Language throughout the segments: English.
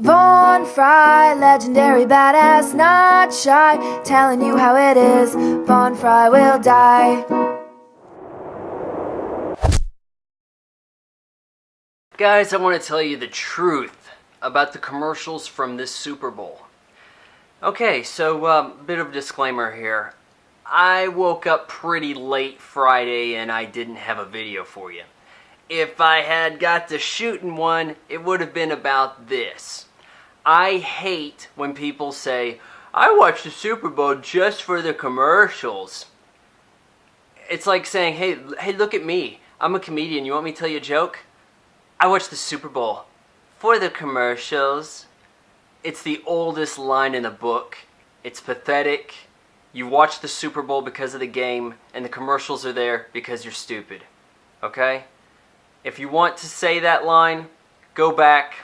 Von Fry, legendary badass, not shy, telling you how it is. Von Fry will die. Guys, I want to tell you the truth about the commercials from this Super Bowl. Okay, so bit of a disclaimer here. I woke up pretty late Friday and I didn't have a video for you. If I had got to shooting one, it would have been about this. I hate when people say, I watched the Super Bowl just for the commercials. It's like saying, hey, look at me. I'm a comedian. You want me to tell you a joke? I watched the Super Bowl for the commercials. It's the oldest line in the book. It's pathetic. You watch the Super Bowl because of the game, and the commercials are there because you're stupid. Okay? If you want to say that line, go back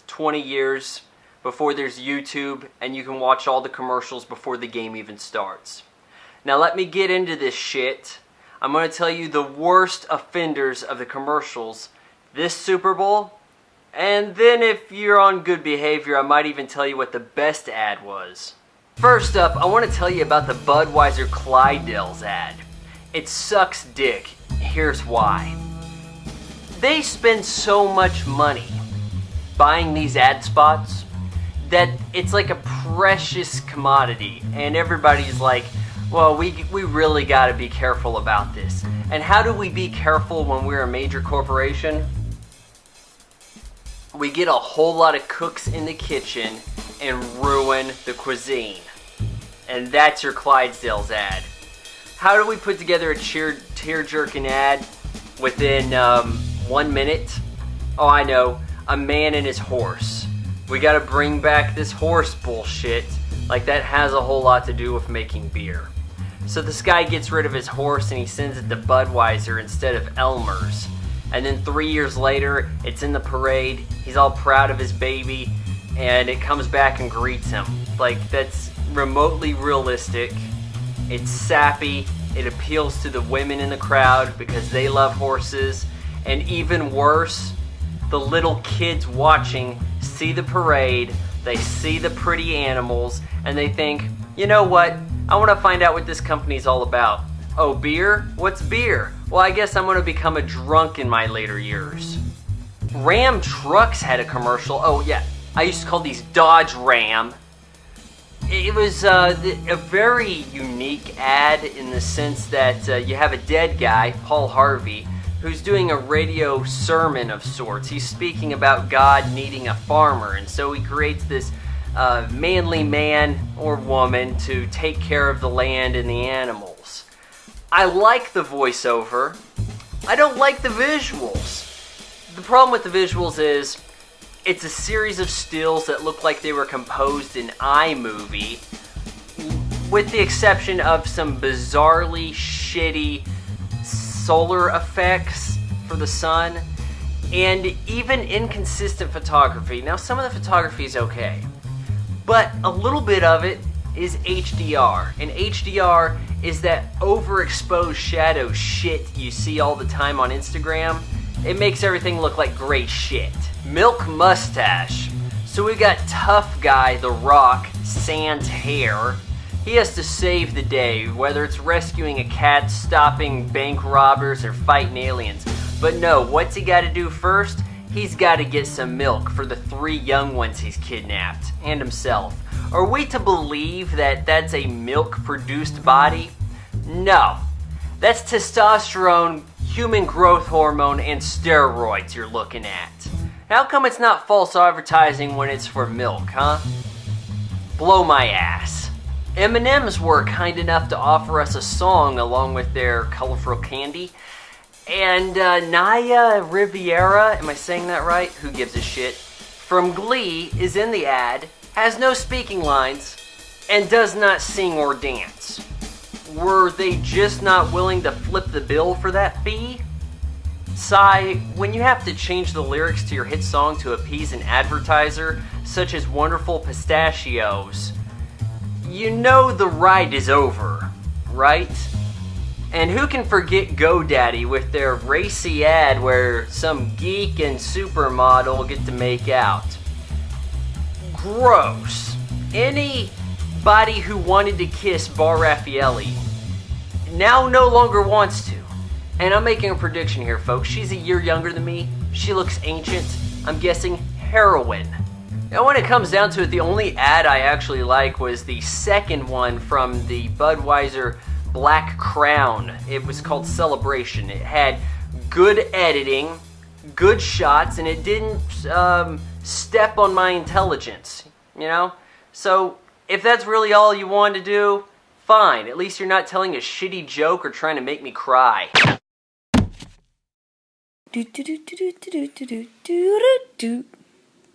20 years before there's YouTube, and you can watch all the commercials before the game even starts. Now let me get into this shit. I'm going to tell you the worst offenders of the commercials this Super Bowl, and then if you're on good behavior, I might even tell you what the best ad was. First up, I want to tell you about the Budweiser Clydesdales ad. It sucks dick. Here's why. They spend so much money buying these ad spots that it's like a precious commodity, and everybody's like, well, we really got to be careful about this. And how do we be careful when we're a major corporation? We get a whole lot of cooks in the kitchen and ruin the cuisine. And that's your Clydesdales ad. How do we put together a tear-jerking ad within 1 minute? Oh, I know. A man and his horse. We gotta bring back this horse bullshit. Like that has a whole lot to do with making beer. So this guy gets rid of his horse and he sends it to Budweiser instead of Elmer's. And then 3 years later, it's in the parade. He's all proud of his baby, and it comes back and greets him. Like, that's remotely realistic. It's sappy. It appeals to the women in the crowd because they love horses. And even worse, the little kids watching see the parade, they see the pretty animals, and they think, you know what? I want to find out what this company's all about. Oh, beer? What's beer? Well, I guess I'm going to become a drunk in my later years. Ram Trucks had a commercial. Oh, yeah. I used to call these Dodge Ram. It was a very unique ad in the sense that you have a dead guy, Paul Harvey, who's doing a radio sermon of sorts. He's speaking about God needing a farmer, and so he creates this manly man or woman to take care of the land and the animals. I like the voiceover. I don't like the visuals. The problem with the visuals is it's a series of stills that look like they were composed in iMovie, with the exception of some bizarrely shitty solar effects for the sun, and even inconsistent photography. Now, some of the photography is okay, but a little bit of it is HDR, and HDR is that overexposed shadow shit you see all the time on Instagram. It makes everything look like great shit. Milk mustache. So we got tough guy, The Rock, sans hair. He has to save the day, whether it's rescuing a cat, stopping bank robbers, or fighting aliens. But no, what's he got to do first? He's got to get some milk for the 3 young ones he's kidnapped, and himself. Are we to believe that that's a milk-produced body? No. That's testosterone, human growth hormone, and steroids you're looking at. How come it's not false advertising when it's for milk, huh? Blow my ass. M&M's were kind enough to offer us a song along with their colorful candy. And Naya Riviera, am I saying that right? Who gives a shit? From Glee is in the ad, has no speaking lines, and does not sing or dance. Were they just not willing to flip the bill for that fee? Sigh, when you have to change the lyrics to your hit song to appease an advertiser, such as Wonderful Pistachios, you know the ride is over, right? And who can forget GoDaddy with their racy ad where some geek and supermodel get to make out? gross. Anybody who wanted to kiss Bar Raffaelli now no longer wants to. And I'm making a prediction here, folks. She's a year younger than me. She looks ancient. I'm guessing heroin. Now, when it comes down to it, the only ad I actually like was the second one from the Budweiser Black Crown. It was called Celebration. It had good editing, good shots, and it didn't step on my intelligence, you know? So, if that's really all you want to do, fine. At least you're not telling a shitty joke or trying to make me cry. Do do do do do do do do do do.